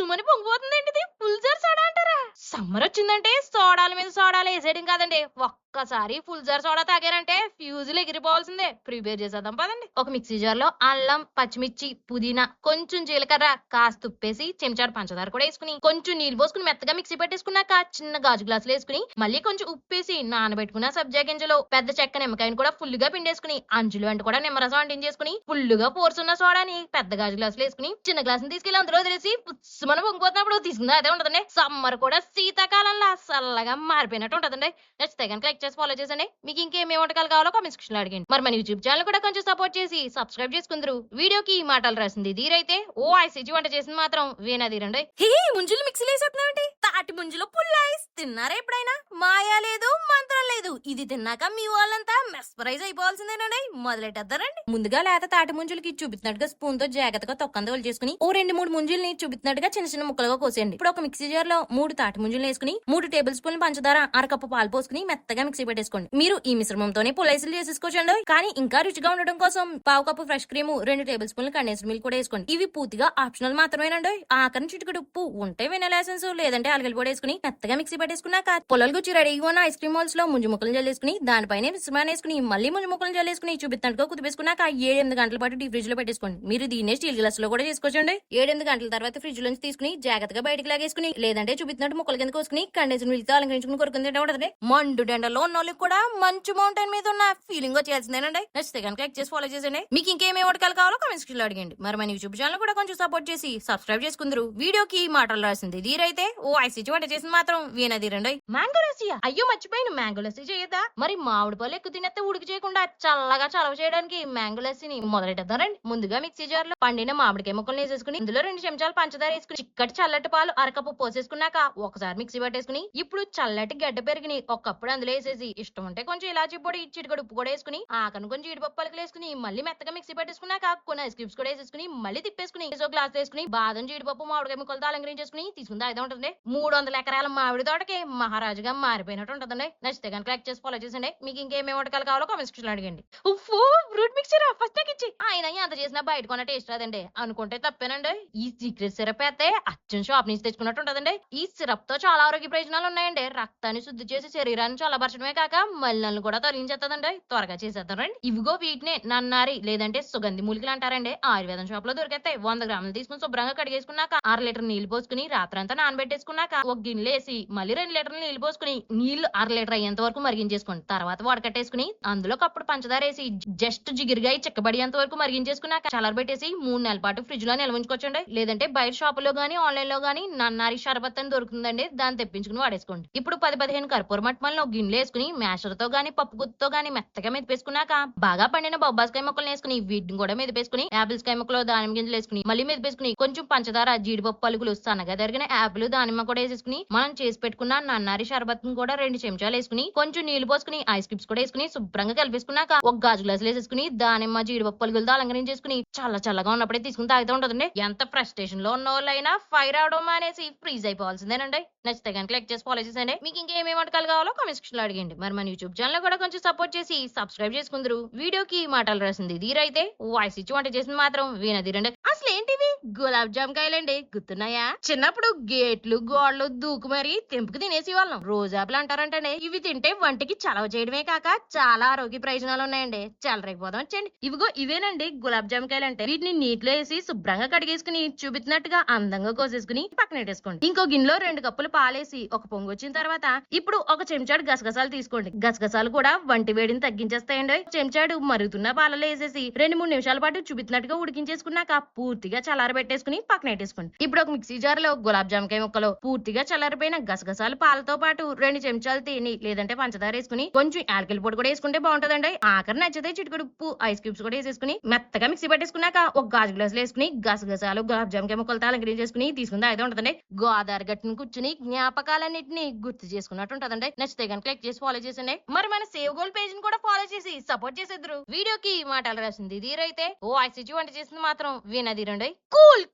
పుస్సుమని పొంగిపోతుందేంటిది? Pulitzer soda అంటారా? Summer వచ్చిందంటే సోడాల మీద సోడాలు వేసేయడం కాదండి. ఒక్కసారి పులిజర్ సోడా తాగారంటే ఫ్యూజులు ఎగిరిపోవాల్సిందే. ప్రిపేర్ చేసేద్దాం పదండి. ఒక మిక్సీ జార్ లో అల్లం, పచ్చిమిర్చి, పుదీనా, కొంచెం జీలకర్ర, కాస్త ఉప్పేసి చెంచాడు పంచదార కూడా వేసుకుని కొంచెం నీళ్ళు పోసుకుని మెత్తగా మిక్సీ పెట్టేసుకున్నాక చిన్న గాజు గ్లాసులు వేసుకుని మళ్ళీ కొంచెం ఉప్పేసి నానబెట్టుకున్న సబ్జా గింజలు, పెద్ద చెక్క నిమ్మకాయని కూడా ఫుల్ గా పిండేసుకుని అంచులు వెంట కూడా నిమ్మరసం అంటించేసుకుని ఫుల్ గా పోర్సున్న సోడాని పెద్ద గాజు గ్లాసులు వేసుకుని చిన్న గ్లాసుని తీసుకెళ్లి అందులో వదిలేసి పుస్సుమని పొంగిపోతున్నప్పుడు తీసుకుందా అదే ఉంటదండి. సమ్మర్ కూడా శీతాకాలంలో చల్లగా మారిపోయినట్టు ఉంటదండి. నచ్చితే కనుక లైక్ చేసి ఫాలో చేసండి. మీకు ఇంకేమే వంటకాలు కావాలో కామెంట్ సెక్షన్ లో అడిగండి. మరి మన యూట్యూబ్ ఛానల్ కూడా కొంచెం సపోర్ట్ చేసి సబ్స్క్రైబ్ చేసుకుందరు. వీడియోకి ఈ మాటలు రాసింది ధీరైతే, ఓ ఐసీజీ వంట చేసింది మాత్రం వీణాధీరండి. హే ముంజులు మిక్సీలో వేసేస్తున్నావంటి? తాటి ముంజులో పుల్లైస్ తిన్నారా ఎప్పుడైనా? మాయా లేదు మంత్రం లేదు. ఇది తిన్నాక మీ వాళ్ళంతా మెస్పరైజ్ అయిపోవాల్సిందేనండి. మొదలెట్టేద్దారండి. ముందుగా లేత తాటి ముంజులకి చూపిస్తున్నట్టుగా స్పూన్ తో జాగ్రత్తగా తొక్కంద చేసుకుని ఓ 2-3 ముంజుల్ని చూపిస్తున్నట్టుగా చిన్న చిన్న ముక్కలుగా కోసేయండి. ఇప్పుడు ఒక మిక్సీ జార్ లో 3 తాటి ముంజులు వేసుకుని 3 టేబుల్ స్పూన్ల పంచదార, అరకప్పు పాలు పోసుకుని మెత్తగా మిక్సీ పెట్టేసుకోండి. మీరు ఈ మిశ్రమంతోనే పుల్లైసులు చేసేసుకోవచ్చండి. కానీ ఇంకా రుచిగా ఉండడం కోసం పావు కప్పు ఫ్రెష్ క్రీమ్, 2 టేబుల్ స్పూన్ల కండెన్స్డ్ మిల్క్ కూడా వేసుకోండి. ఇవి పూర్తిగా ఆప్షనల్ మాత్రమేనండి. ఆఖరి చిటికెడు ఉప్పు ఉంటే వెనిలా ఎసెన్స్ లేదంటే అలగలు కూడా వేసుకుని మెత్తగా మిక్సీ పెట్టేసుకున్నాక పొలాలు గుచ్చి రెడీగా ఉన్న ఐస్ క్రీమ్ మోల్స్ లో ముంజు ముక్కలు జల్లేసుకుని దానిపైన మిశ్రమాన్ని వేసుకుని మళ్ళీ ముంజు ముక్కలు జల్లేసుకుని చూపిస్తున్నట్టుగా కుదిపేసుకున్నాక 7-8 గంటల పాటు డీ ఫ్రిడ్జ్ లో పెట్టేసుకోండి. మీరు దీన్నే స్టీల్ గ్లాస్ లో కూడా చేసుకోవచ్చండి. 7-8 గంటల తర్వాత ఫ్రిడ్జ్ నుంచి తీసుకుని జాగ్రత్తగా బయటకు లాగేసుకుని లేదంటే చూపిస్తున్నట్టు ముక్కల కింద కోసుకుని కండెన్స్డ్ మిల్క్ తో అలంకరించుకుని కొరుకుని తింటే ఉంటది. మండు ఎండలో ఉన్న వాళ్ళకి కూడా మంచు మౌంటైన్ మీద ఉన్న ఫీలింగ్ వచ్చేయాల్సిందేనండి. నచ్చితే కనుక లైక్ చేసి ఫాలో చేసండి. మీకు ఇంకేమేమి వంటకాలు కావాలో కామెంట్ సెక్షన్ లో అడిగండి. మరి మన యూట్యూబ్ ఛానల్ కూడా కొంచెం సపోర్ట్ చేసి సబ్స్క్రైబ్ చేసుకుందరు. వీడియోకి మాటలు రాసింది ధీరైతే, ఓ ఐసీజీ వంట చేసింది మాత్రం వీణాధీరండి. మ్యాంగో లస్సీయా? అయ్యో మర్చిపోయిన మ్యాంగో లస్సీ చేయదా? మరి మామిడి పళ్ళు ఎక్కువ తినేస్తే ఉడికి చేయకుండా చల్లగా చలవ చేయడానికి మ్యాంగో లస్సీని మొదలెట్టేద్దారండి. ముందుగా మిక్సీ జార్ లో పండిన మామిడికాయ ముక్కలు వేసేసుకుని ఇందులో 2 చెంచాలు పంచదార వేసుకుని చిక్కటి చల్లటి పాలు అరకప్పు పోసేసుకున్నాక ఒకసారి మిక్సీ పట్టేసుకుని ఇప్పుడు చల్లటి గడ్డ పెరిగిని ఒకప్పుడు అందులో వేసేసి ఇష్టం ఉంటే కొంచెం ఇలాచీ పొడి, చిటికడు ఉప్పు కూడా వేసుకుని ఆకను కొంచెం జీడిపప్పు పలుకులు వేసుకుని మళ్ళీ మెత్తగా మిక్సీ పట్టేసుకున్నాక కొన్ని ఐస్ క్యూబ్స్ కూడా వేసేసుకుని మళ్ళీ తిప్పేసుకుని గ్లాస్ వేసుకుని బాదం, జీడిపప్పు, మామిడికాయ ముక్కలతో అలంకరించేసుకుని తీసుకుందా అయితే ఉంటది. 300 ఎకరాల మామిడి తోటకి మహారాజుగా మారిపోయినట్టు ఉంటుందండి. నచ్చితే కనుక లైక్ చేసి ఫాలో చేసండి. మీకు ఇంకేమేమి వంటకాలు కావాలో కామెంట్ సెక్షన్ లో అడిగండి. ఉఫ్ఫు ఫ్రూట్ మిక్చర్ ఫస్ట్ నాకు ఇచ్చి ఆయన ఎంత చేసినా బయట కొన్న టేస్ట్ రాదండి అనుకుంటే తప్పేనండి. ఈ సీక్రెట్ సిరప్ అయితే అచ్చం షాప్ నుంచి తెచ్చుకున్నట్టు ఉంటదండి. ఈ సిరప్ తో చాలా ఆరోగ్య ప్రయోజనాలు ఉన్నాయండి. రక్తాన్ని శుద్ధి చేసి శరీరాన్ని చల్లబరచడమే కాక మల్లలను కూడా తొలగించేస్తుందండి. త్వరగా చేసేద్దారండి. ఇవిగో వీటినే నన్నారి లేదంటే సుగంధి మూలికలు అంటారండి. ఆయుర్వేదం షాప్ లో దొరికేస్తాయి. 100 గ్రాములు తీసుకుని శుభ్రంగా కడిగేసుకున్నాక 1/2 లీటర్ నీళ్లు పోసుకుని రాత్రంతా నానబెట్టేసుకున్నాక ఒక గిన్నెలు వేసి మళ్ళీ 2 లీటర్లు నీళ్లు పోసుకుని నీళ్లు 1/2 లీటర్ అయ్యేంత వరకు మరిగించేసుకోండి. తర్వాత వడకట్టేసుకుని అందులో కప్పుడు పంచదార వేసి జస్ట్ జిగిరిగా చిక్కబడేంత వరకు మరిగించేసుకున్నాక చల్లరబెట్టేసి 3 నెలల పాటు ఫ్రిడ్జ్ లో నిల్వ ఉంచుకోవచ్చండి. లేదంటే బయట షాపులో గానీ ఆన్లైన్ లో గానీ నన్నారి షర్బత్ అని దొరుకుతుందండి. దాన్ని తెప్పించుకుని వాడేసుకోండి. ఇప్పుడు 10-15 కర్పూర మట్టమల్లో గిన్నెలు వేసుకుని మ్యాషర్ తో గానీ పప్పు గుత్తుతో గానీ మెత్తగా మెదిపేసుకున్నాక బాగా పండిన బొబ్బాస్కాయ ముక్కలు వేసుకుని వీటిని కూడా మెదిపేసుకుని యాపిల్స్ కాయ ముక్కలు, దానిమ్మ గింజలు వేసుకుని మళ్ళీ మెదిపేసుకుని కొంచెం పంచదార, జీడిపప్పు పలుకులు, సన్నగా తరిగిన యాపిల్, దానిమ్మ కూడా వేసేసుకుని మనం చేసి పెట్టుకున్న నన్నారి షర్బత్ కూడా 2 చెంచాలు వేసుకుని కొంచెం నీళ్లు పోసుకుని ఐస్ క్యూబ్స్ కూడా వేసుకుని శుభ్రంగా కలిపేసుకున్నాక ఒక గాజు గ్లాసులు వేసేసుకుని దానిమ్మ, జీడిపప్పు పలుకులతో అలంకరించేసుకుని చల్లగా ఉన్నప్పుడే తీసుకుని తాగుతూ ఉంటుందండి. ఎంత ఫ్రస్ట్రేషన్ లో ఉన్న వాళ్ళైనా ఫైర్ అవడం అనేసి ఫ్రీజ్ అయిపోవాల్సిందేనండి. నచ్చితే కనుక లైక్ చేసి ఫాలో చేసండి. మీకు ఇంకేమేమి వంటకాలు కావాలో కామెంట్ సెక్షన్ లో అడిగండి. మరి మన యూట్యూబ్ ఛానల్ కూడా కొంచెం సపోర్ట్ చేసి సబ్స్క్రైబ్ చేసుకుందరు. వీడియోకి మాటలు రాసింది ధీరైతే, వాయిస్ ఇచ్చి వంట చేసింది మాత్రం వీణాధీరండి. అసలు ఏంటివి? గులాబ్ జామ్ కాయలండి. గుర్తున్నాయా? చిన్నప్పుడు గేట్లు గోడలు దూకు మరి తెంపుకు తినేసి వాళ్ళం. రోజాపులు అంటారంటే ఇవి తింటే వంటికి చలవ చేయడమే కాక చాలా ఆరోగ్య ప్రయోజనాలు ఉన్నాయండి. చల్లరైపోదాం వచ్చండి. ఇవిగో ఇవేనండి గులాబ్ జామ్ కాయలు అంటే. వీటిని నీటిలో వేసి శుభ్రంగా కడిగేసుకుని చూపిస్తున్నట్టుగా అందంగా కోసేసుకుని పక్కన పెట్టేసుకోండి. ఇంకో గిన్నెలో 2 కప్పులు పాలేసి ఒక పొంగు వచ్చిన తర్వాత ఇప్పుడు ఒక చెంచాడు గసగసాలు తీసుకోండి. గసగసాలు కూడా వంటి వేడిని తగ్గించేస్తాయండి. చెంచాడు మరుగుతున్న పాలలో వేసేసి 2-3 నిమిషాల పాటు చూపిస్తున్నట్టుగా ఉడికించేసుకున్నాక పూర్తిగా చల్లారబెట్టేసుకుని పక్కన పెట్టేసుకోండి. ఇప్పుడు ఒక మిక్సీ జార్ లో గులాబ్ జామ్ కాయ ముక్కలు, పూర్తిగా చల్లారిపోయిన గసగసాలు పాలతో పాటు 2 చెంచాలు తేనె లేదంటే పంచదార వేసుకుని కొంచెం యాలకుల పొడి కూడా వేసుకుంటే బాగుంటదండి. ఆఖరి నచ్చితే చిటికెడు ఉప్పు, ఐస్ క్యూబ్స్ కూడా వేసేసుకుని మెత్తగా మిక్సీ పట్టేసుకున్నాక ఒక గాజు గ్లాసులు వేసుకుని గసగసాలు, గులాబ్ జామ్ కాయ ముక్కలతో అలంకరించేసుకుని తీసుకుందా అయితే ఉంటదండి. గోదావరి గట్టును కూర్చుని జ్ఞాపకాలన్నింటినీ గుర్తు చేసుకున్నట్టు ఉంటదండి. నచ్చితే కనుక క్లిక్ చేసి ఫాలో చేసండి. మరి మన సేవ్ గోల్డ్ పేజ్ ని కూడా ఫాలో చేసి సపోర్ట్ చేసేద్దరు. వీడియోకి మాటలు రాసింది ధీరైతే, ఓ ఐసీజీ వంట చేసింది మాత్రం వీణాధీరండి. Cool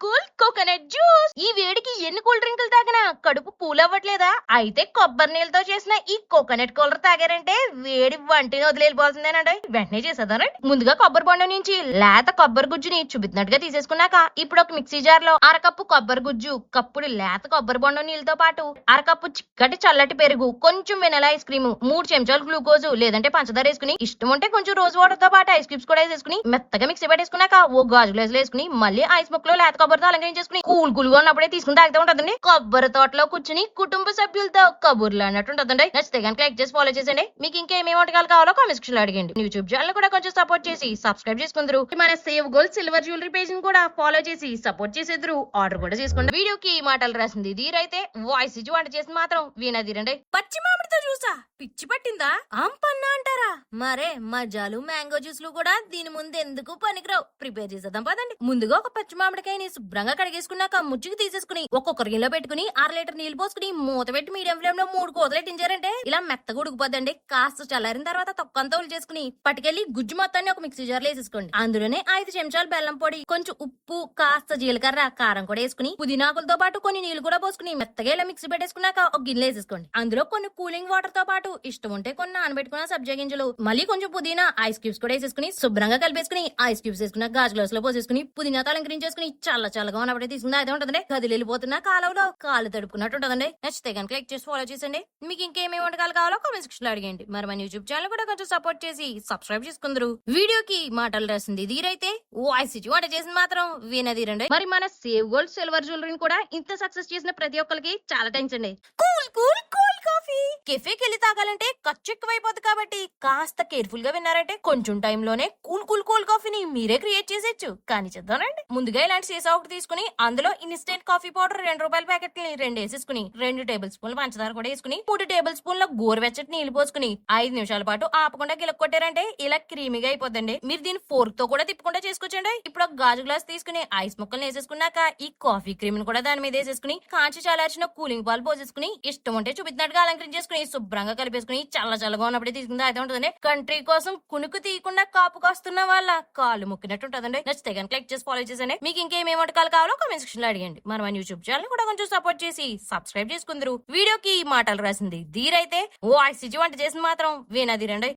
coconut juice. ఈ వేడికి ఎన్ని కూల్ డ్రింకులు తాగినా కడుపు కూల్ అవ్వట్లేదా? అయితే కొబ్బరి నీళ్ళతో చేసిన ఈ కోకోనట్ కూలర్ తాగారంటే వేడి వంటిని వదిలేపోవాల్సిందేనండి. వెంటనే చేసేదానండి. ముందుగా కొబ్బరి బొండం నుంచి లేత కొబ్బరి గుజ్జుని చూపిస్తున్నట్టుగా తీసేసుకున్నాక ఇప్పుడు ఒక మిక్సీ జార్ లో అరకప్పు కొబ్బరి గుజ్జు, కప్పుడు లేత కొబ్బరి బొండం నీళ్ళతో పాటు అరకప్పు చిక్కటి చల్లటి పెరుగు, కొంచెం వెనలా ఐస్ క్రీమ్, 3 చెంచాలు గ్లూకోజ్ లేదంటే పంచదార వేసుకుని, ఇష్టం ఉంటే కొంచెం రోజ్ వాటర్ తో పాటు ఐస్ క్యూబ్స్ కూడా వేసేసుకుని మెత్తగా మిక్సీ పెట్టేసుకున్నాక ఓ గాజు గ్లాస్ లో వేసుకుని మళ్ళీ ఐస్ ముక్కలో లేత కొబ్బరితో అలంకరించేసుకుని కూల్ కూల్ గా ఉన్నప్పుడే తీసుకుని తాగితే ఉంటుందండి. కొబ్బరి తోటలో కూర్చుని కుటుంబ సభ్యులతో కబుర్లు అన్నట్టు ఉంటుందండి. నచ్చితే కనుక లైక్ చేసి ఫాలో చేసండి. మీకు ఇంకేమేమి వంటకాలు కావాలో కామెంట్ సెక్షన్ లో అడిగండి. యూట్యూబ్ ఛానల్ కూడా కొంచెం సపోర్ట్ చేసి సబ్స్క్రైబ్ చేసుకుందరు. మన save gold silver jewellery page ని కూడా ఫాలో చేసి సపోర్ట్ చేసేద్దరు. ఆర్డర్ కూడా చేసుకోండి. వీడియోకి మాటలు రాసింది ధీరైతే, వాయిస్ ఇచ్చి వంట చేసి మాత్రం వీణధీరండి. పచ్చి మామిడితో జ్యూసా పిచ్చి పట్టిందా? ఆంపన్నా అంటారా? మరే మజాలు మ్యాంగో జ్యూస్లు కూడా దీని ముందు ఎందుకు పనికిరావు. ప్రిపేర్ చేసేద్దాం పదండి. ముందుగా ఒక పచ్చి మామిడికాయని శుభ్రంగా కడిగేసుకున్నాక ముచ్చుకు తీసేసుకుని ఒక్కొక్క గిన్నెలో పెట్టుకుని 1/2 లీటర్ నీళ్లు పోసుకుని మూత పెట్టి మీడియం ఫ్లేమ్ లో 3 కోతలు ఎట్టించారంటే ఇలా మెత్తగా ఉడికిపోద్దండి. కాస్త చల్లారిన తర్వాత తొక్కంతా చేసుకుని పట్టుకెళ్లి గుజ్జు మొత్తాన్ని ఒక మిక్సీ జార్ లో వేసేసుకోండి. అందులోనే 5 చెంచాలు బెల్లం పొడి, కొంచెం ఉప్పు, కాస్త జీలకర్ర, కారం కూడా వేసుకుని పుదీనాకులతో పాటు కొన్ని నీళ్లు కూడా పోసుకుని మెత్తగా ఇలా మిక్సీ పెట్టేసుకున్నాక ఒక గిన్నె వేసేసుకోండి. అందులో కొన్ని కూలింగ్ వాటర్ తో పాటు ఇష్టం ఉంటే కొన్ని నానబెట్టుకున్న సబ్జా గింజలు, మళ్ళీ కొంచెం పుదీనా, ఐస్ క్యూబ్స్ కూడా వేసేసుకుని శుభ్రంగా కలిపేసుకుని ఐస్ క్యూబ్స్ వేసుకున్న గాజు గ్లాస్ లో పోసేసుకుని పుదీనాతో అలంకరించేసుకుని చల్లగా ఉన్నప్పుడే తీసుకుని అయితే ఉంటుందండి. గదిలో వెళ్ళిపోతున్న కాలంలో కాళ్ళు తడుపుకున్నట్టు ఉంటుందండి. నచ్చితే కనుక లైక్ చేసి ఫాలో చేసండి. మీకు ఇంకేమేమి వంటకాలు కావాలో కామెంట్ సెక్షన్ లో అడిగండి. మరి మన యూట్యూబ్ ఛానల్ కూడా కొంచెం సపోర్ట్ చేసి సబ్స్క్రైబ్ చేసుకుందరు. వీడియోకి మాటలు రాసింది ధీరైతే, వాయిస్ ఇచ్చి వంట చేసింది మాత్రం వీణధీరండి. మరి మన సేవ్ గోల్డ్ సిల్వర్ జ్యువెలరీని కూడా ఇంత సక్సెస్ చేసిన ప్రతి ఒక్కరికి చాలా థ్యాంక్స్ అండి. కూల్ కూల్ కూల్ కాఫీ కెఫేకి వెళ్ళి తాగాలంటే ఖర్చు ఎక్కువైపోతుంది కాబట్టి కాస్త కేర్ఫుల్ గా విన్నారంటే కొంచెం టైంలోనే కూల్ కూల్ కూల్ కాఫీని మీరే క్రియేట్ చేసేచ్చు. కానీ చేద్దానండి. ముందుగా ఇలాంటి సీసా ఒకటి తీసుకుని అందులో ఇన్స్టెంట్ కాఫీ పౌడర్ 2 రూపాయల ప్యాకెట్ ని 2 వేసేసుకుని 2 టేబుల్ స్పూన్ల పంచదార కూడా వేసుకుని 3 టేబుల్ స్పూన్ల గోరువెచ్చటి నీళ్లు పోసుకుని 5 నిమిషాల పాటు ఆపకుండా గిలక్కొట్టారంటే ఇలా క్రీమీగా అయిపోద్దండి. మీరు దీన్ని ఫోర్క్ తో కూడా తిప్పకుండా చేసుకోవచ్చండి. ఇప్పుడు ఒక గాజు గ్లాస్ తీసుకుని ఐస్ ముక్కలు వేసేసుకున్నాక ఈ కాఫీ క్రీమ్ కూడా దాని మీద వేసేసుకుని కాంచి చల్లార్చిన కూలింగ్ పాలు పోసేసుకుని ఇష్టం ఉంటే చూపించినట్టుగా అలంకరించేసుకుని శుభ్రంగా కలిపేసుకుని చల్లగా ఉన్నప్పుడే తీసుకుంటే అయితే ఉంటుందండి. కంట్రీ కోసం కునుకు తీయకుండా కాపు కాస్తున్న వాళ్ళ కాళ్ళు ముక్కినట్టు ఉంటుందండి. నచ్చితే కనుక లైక్ చేసి ఫాలో చేసండి. మీకు ఇంకేమేమి వంటకాలు కావాలో కామెంట్ సెక్షన్ లో అడిగండి. మన యూట్యూబ్ ఛానల్ కూడా కొంచెం సపోర్ట్ చేసి సబ్స్క్రైబ్ చేసుకుందరు. వీడియోకి మాటలు రాసింది ధీరైతే, వాయిస్ ఇచ్చి వంట చేసింది మాత్రం వీణధీరండి.